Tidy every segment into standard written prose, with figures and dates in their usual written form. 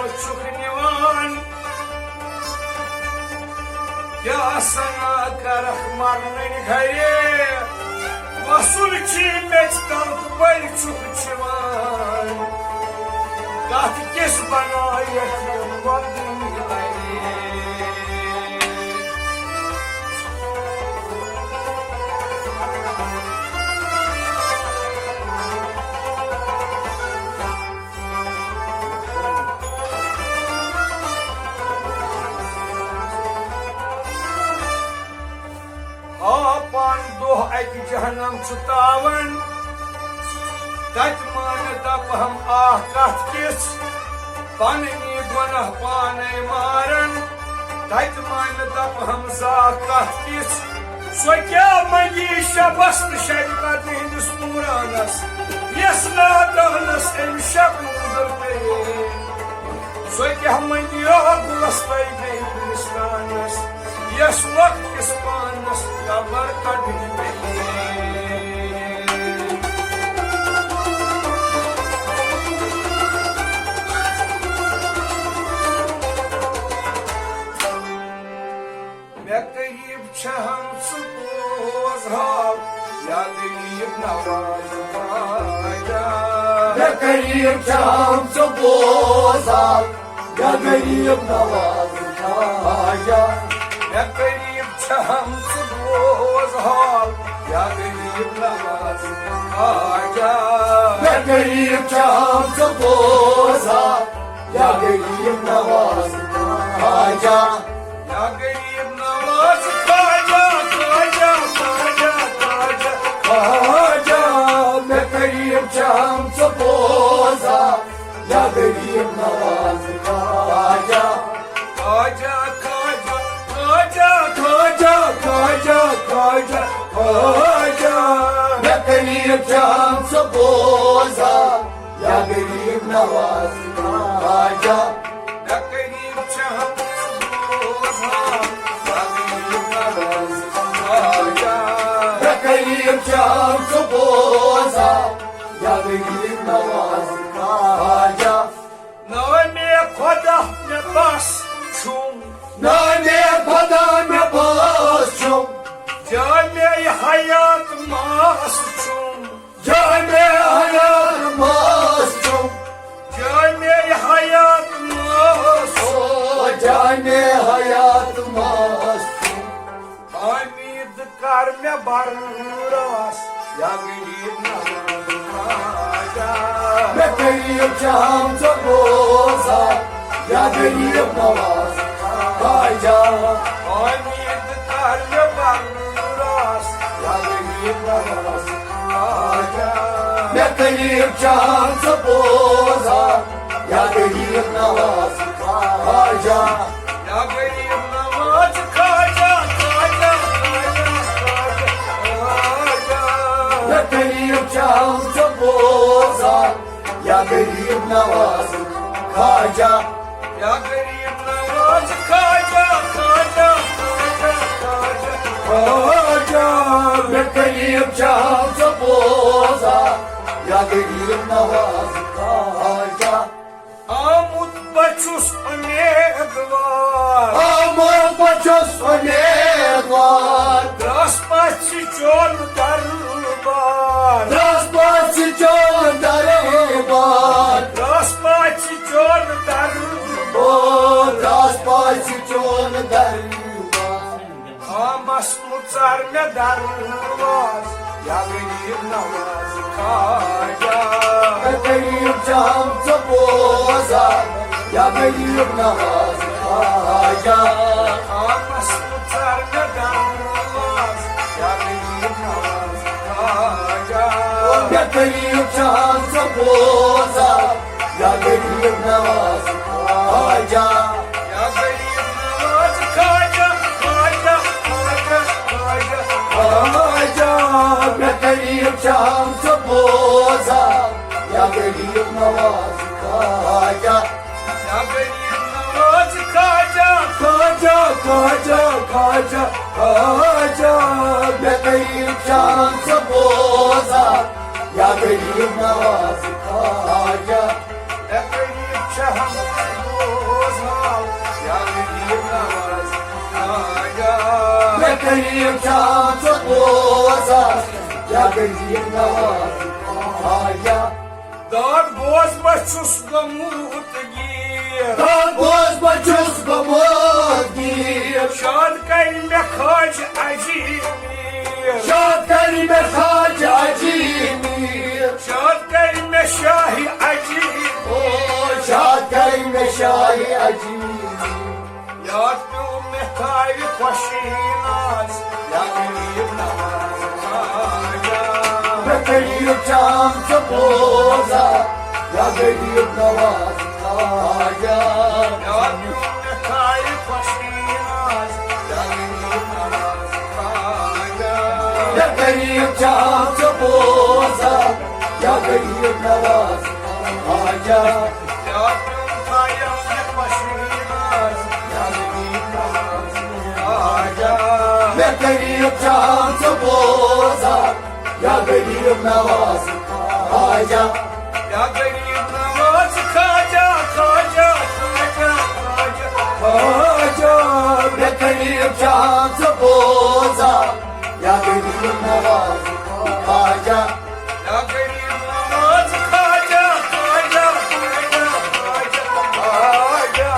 चुकनिवान क्या सना कर मरन घरे वसूल मेच तल बल चुकवान कथ किस बनायत पान दोह अति जहनम तावन तत मान तप हम आह कथ किस पन्नी गुनह पाने मारन तत मान तप हम जा कथ किस सो क्या मंगी शबस शबकत हिंदुस पुरानस यस ना दहनस एम शब मुदर पे सो क्या मंगी गुलस पे बेगिस्तानस यस वक्त इस पानस कबर कढ़ी मैं करीब हम सुबोज हाल या गरीब नवाज खाजा मैं करीब हम सुबोज हाल या गरीब नवाज खाजा मैं करीब हम सुबोज हाल या गरीब नवाज खाजा मैं करीब हम सुबोज हाल या गरीब नवाज खाजा या गरीब नवाज खाजा खाजा खाजा खाजा खाजा मैं करीब हम सुबोज हाल या गरीब नवाज खाजा खाजा खाजा खाजा खाजा खाजा खाजा मैं करीब हम सुबोज हाल या गरीब नवाज खाजा मैं करीब हम सुबोज हाल या गरीब नवाज खाजा मैं करीब हम सुबोज हाल या गरीब नवाज खाजा नवे में खुदा ने बस छूम नाने खुदा में बस छूम जाने हयात मास छूम जाने हयात मास छूम जाने हयात मास ओ जाने हयात मास छूम हामिद कर में बरस या गरीब नवाज खाजा मैं करीब हम सुबोज हाल या गरीब नवाज खाजा हामिद कर में बरस या गरीब नवाज खाजा मैं करीब हम सुबोज हाल या गरीब नवाज खाजा या गरीब नवाज खाजा खाजा खाजा खाजा मैं करीब हम सुबोज हाल या गरीब नवाज खाजा या गरीब नवाज खाजा खाजा खाजा खाजा खाजा मैं करीब हम सुबोज हाल या गरीब नवाज खाजा आमुद बचुस उम्मीदवार आमुद बचुस उम्मीदवार दस पाँच चोर दरबार दस पाँच चोर दरबार दस पाँच चोर दरबार दस पाँच चोर दरबार आमस मुचार में दरबार या गरीब नवाज खाजा मैं करीब हम सुबोज हाल या गरीब नवाज खाजा आमस मुचार में दरबार या गरीब नवाज खाजा मैं करीब हम सुबोज हाल या गरीब नवाज खाजा या गरीब नवाज खाजा खाजा खाजा खाजा खाजा मैं करीब हम सुबोज हाल या गरीब नवाज खाजा या गरीब नवाज खाजा खाजा खाजा खाजा खाजा मैं करीब हम सुबोज हाल या गरीब नवाज खाजा मैं करीब हम गरीब शाम से बोसा या गरीब नवाज आया दाद बोस बचुस गमूत गिर दाद बोस बचुस गमूत गिर शाद करी में खाज अजीमीर शाद करी में खाज अजीमीर शाद करी में शाही अजीमीर ओ शाद करी में शाही अजीमीर याद पे में खाई खुशीनाज या गरीब नवाज आया गरीब शाम से बोसा या गरीब नवाज आया याद पे में खाई खुशीनाज या गरीब नवाज आया गरीब शाम से बोसा या गरीब नवाज आया याद पे खाई खुशीनाज या गरीब नवाज आया मैं गरीब शाम से बोसा या गरीब नवाज आया या गरीब नवाज खाजा खाजा खाजा खाजा खाजा मैं गरीब शाम से बोसा या गरीब नवाज आया या गरीब नवाज खाजा खाजा खाजा खाजा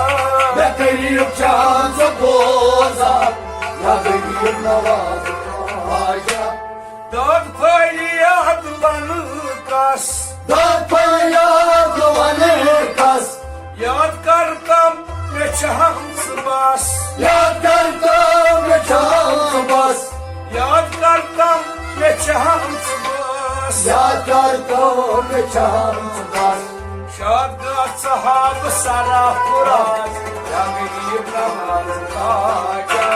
मैं गरीब शाम से बोसा या गरीब नवाज आया दाद फरियाद बन कस दाद फरियाद बन कस याद करता मैं चाहत बस याद करता मैं चाहत बस याद करता मैं चाहत बस याद करता मैं चाहत बस शाद का सहाब सारा पुराज या गरीब नवाज खाजा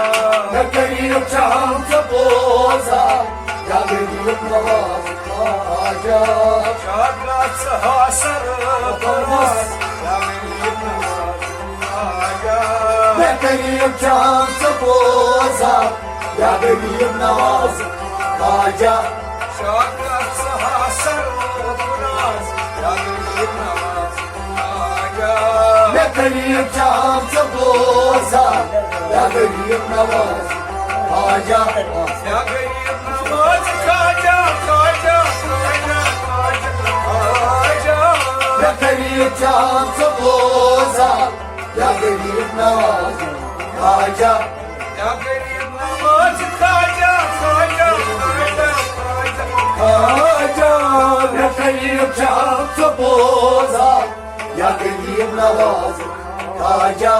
मैं गरीब शाम से बोसा या गरीब नवाज आजा शाद का सहासर पुराज या गरीब नवाज खाजा मैं गरीब शाम से बोसा या गरीब नवाज आजा शाद का सहासर पुराज या गरीब नवाज खाजा मैं गरीब शाम से बोसा या गरीब नवाज आजा या गरीब नवाज खाजा खाजा खाजा खाजा खाजा मैं गरीब शाम से बोसा या गरीब नवाज आजा या गरीब नवाज खाजा खाजा खाजा खाजा आजा मैं गरीब शाम से बोसा या गरीब नवाज आजा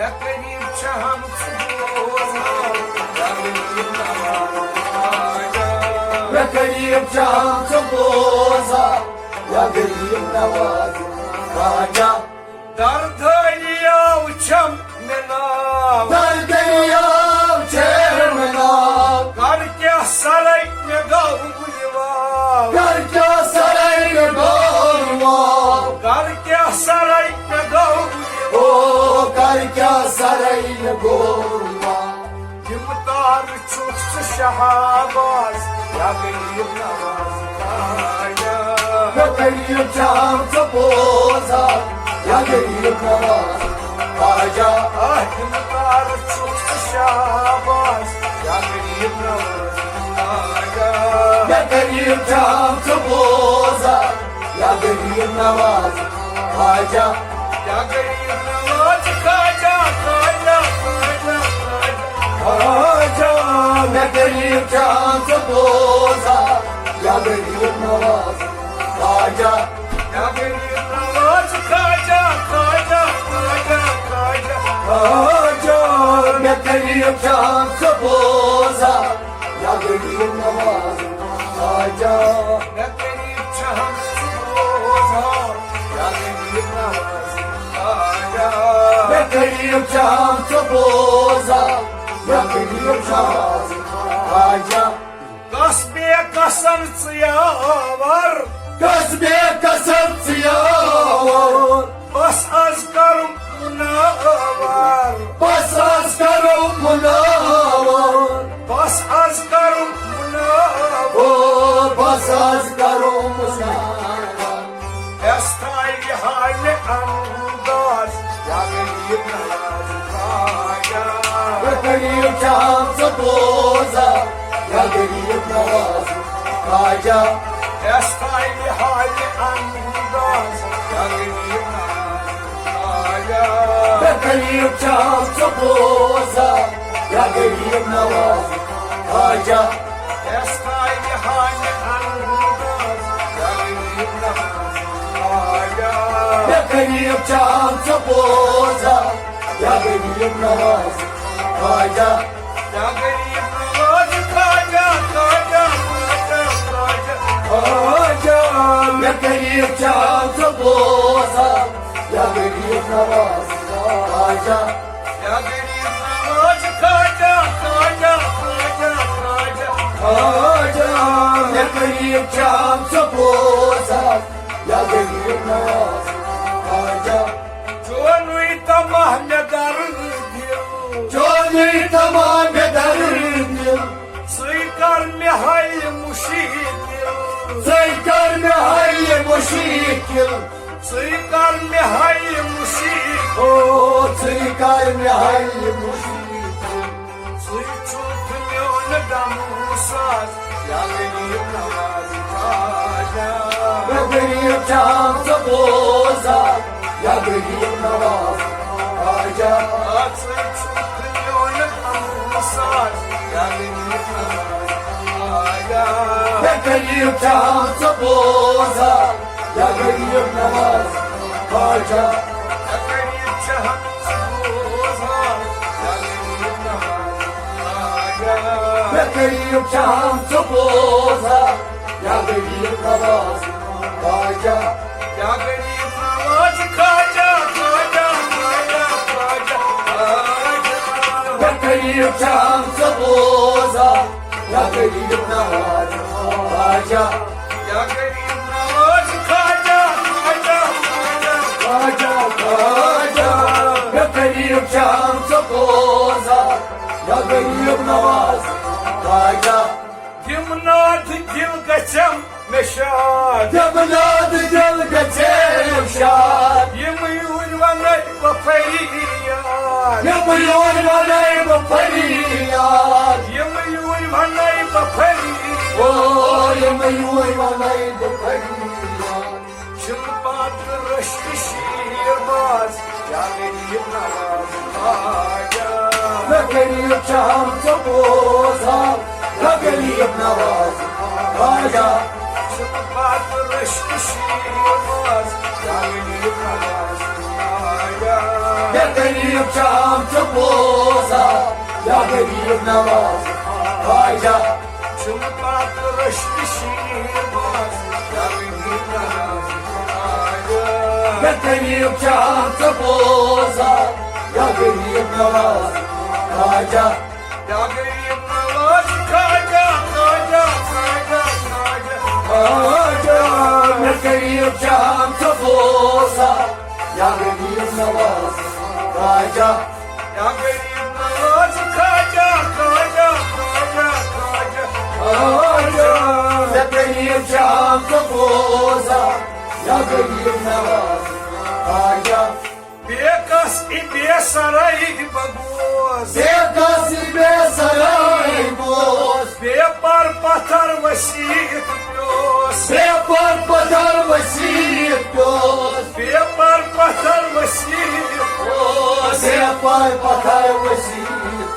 या गरीब शाम सुबोसा या गरीब नवाज खाजा मैं गरीब शाम से बोसा या गरीब नवाज आजा दर्द लिया उछम मिलाव दर गया चेरमना कर क्या सराय में गाँव बुलवाव कर क्या सराय गोलवा कर क्या सराय में गाँव ओ कर क्या सराय गोलवा हिमतार छुट शहाबाज या गरीब नवाज खाजा मैं गरीब शाम से बोसा या गरीब नवाज आजा हिमतार छुट शहाबाज या गरीब नवाज खाजा मैं गरीब शाम से बोसा या गरीब नवाज आजा या गरीब नवाज खाजा खाजा खाजा खाजा मैं गरीब शाम से बोसा या गरीब नवाज आजा या गरीब नवाज खाजा खाजा खाजा खाजा खाजा मैं गरीब शाम से बोसा या गरीब नवाज आजा या गरीब शाम सुबोसा या गरीब नवाज खाजा मैं गरीब शाम से बोसा या गरीब नवाज आजा कसबे कसम यावर कसबे कसम सियावर बस az करूं मुनावर बस आज करो मुनावर बस az करूं मुनावर ओ बस आज करो Munawar Estay hali andaz ya geliyor navaz खाजा या गरीब चांद बोजा या गरीब नवाज खाजा Estayli hali andaz Yagirib Nawaza या गरीब चांद बोजा या गरीब नवाज खाजा Estayli hali andaz Yagirib Nawaza या गरीब चांद बोजा या गरीब नवाज खाजा Yagirib Nawaza Khaja Khaja Khaja Khaja Khaja या गरीब चांद बोजा या गरीब नवाज खाजा Yagirib Nawaza Khaja Khaja Khaja Khaja Khaja या गरीब चांद बोजा या गरीब नवाज खाजा Jonui tamah me darıl जो नहीं तमाम दर्द Sıykar me hay muşikil सैकर में है ये मुश्किल Sıykar me hay muşikil ओ सैकर में है ये मुश्किल Sıy tutmuyor damusaz Yagirib Nawaza Khaja या गरीब चांद बोजा या गरीब नवाज खाजा Sıy tutmuyor damusaz Yagirib Nawaza Khaja या गरीब चांद बोजा या गरीब नवाज खाजा Yagirib Chahan Suzhan Yagirib Nawaza Khaja या गरीब चांद बोजा या गरीब नवाज खाजा Yagirib Nawaza Khaja Khaja Khaja Khaja Khaja या गरीब चांद बोजा या गरीब नवाज खाजा Yagirib Nawaza Khaja Khaja Khaja खाजा खाजा या गरीब चांद बोजा या गरीब नवाज खाजा Dimnad dil gaçam meşad जबनाद जल गचेम शाद Yemuyur vanay bafariyan या मयूर वाले बफरियाद Yemuyur vanay bafariyan ओ ये मयूर वाले बफरियाद Çılpat rıştı şiirbaz Yagirib Nawaza Khaja या गरीब चांद बोजा या गरीब नवाज खाजा Çılpat rıştı şiirbaz Yagirib Nawaza Khaja या गरीब चांद बोजा या गरीब नवाज खाजा Çılpat rıştı şiirbaz Yagirib Nawaza Khaja या गरीब चांद बोजा या गरीब नवाज खाजा Yagirib Nawaza Khaja Khaja Khaja Khaja खाजा या गरीब चांद बोजा या गरीब नवाज खाजा Yagirib Nawaza Khaja Khaja Khaja Khaja खाजा या गरीब चांद बोजा या गरीब नवाज खाजा Bekas ibe saray bagoz बेकसी बेसराय Bose Bepar patar vasit pyos बेपर पदर वसीयत दोस Bepar patar vasit pyos बेपर पदर वसीयत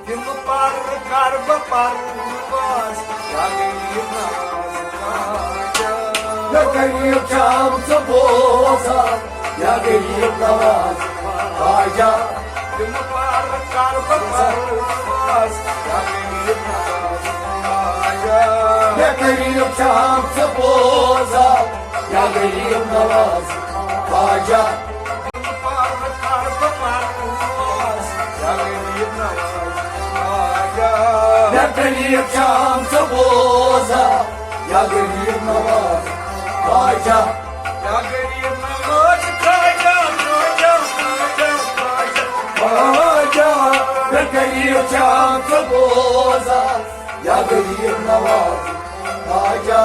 Dim par karba parvaz Yagirib Nawaza Khaja या गरीब चाम बोसा या गरीब नवाज खाजा Dim par karba parvaz Yagirib Nawaza Khaja या गरीब चाम बोसा या गरीब नवाज खाजा Dim par karba parvaz Yagirib Nawaza Khaja या गरीब चाम बोसा या गरीब नवाज खाजा Yagirib Nawaza Khaja Khaja Khaja Khaja खाजा या गरीब चाम बोसा या गरीब नवाज खाजा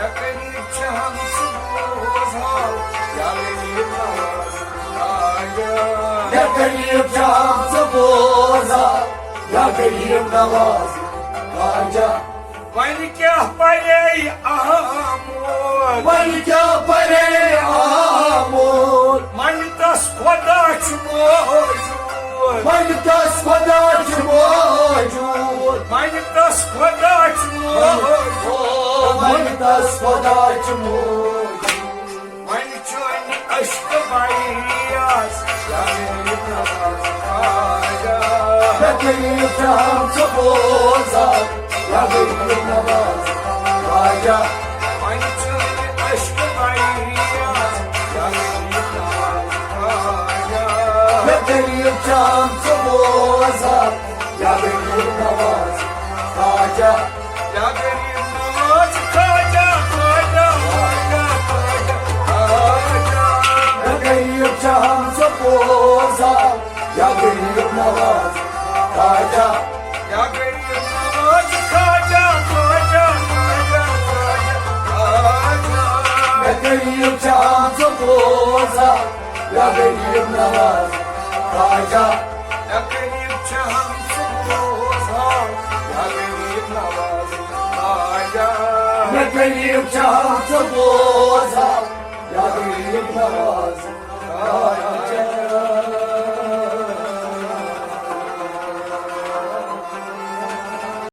Yagirib Chahan Suzhan Yagirib Nawaza Khaja या गरीब जाम से बोजा या गरीब नवाज खाजा वन क्या परे आमोद मन क्या परे आमोद मन तस खुदा मौजूद मन तस खुदा मौजूद मन तस खुदा मौजूद मन तस खुदा मौजूद मन चोन अश्क बाइयास या गरीब नवाज खाजा या गरीब जाम से बोजा या गरीब नवाज खाजा मन चोन अश्क बाइयास या गरीब नवाज खाजा या गरीब जाम से बोजा या गरीब नवाज खाजा या गरीब नवाज खाजा खाजा खाजा खाजा खाजा या गरीब जाम से बोजा या गरीब नवाज खाजा या गरीब नवाज खाजा खाजा खाजा खाजा खाजा या गरीब जाम से बोजा या गरीब नवाज खाजा या गरीब चाहम सुबोधा या गरीब नवाज खाजा या गरीब जाम से बोजा या गरीब नवाज खाजा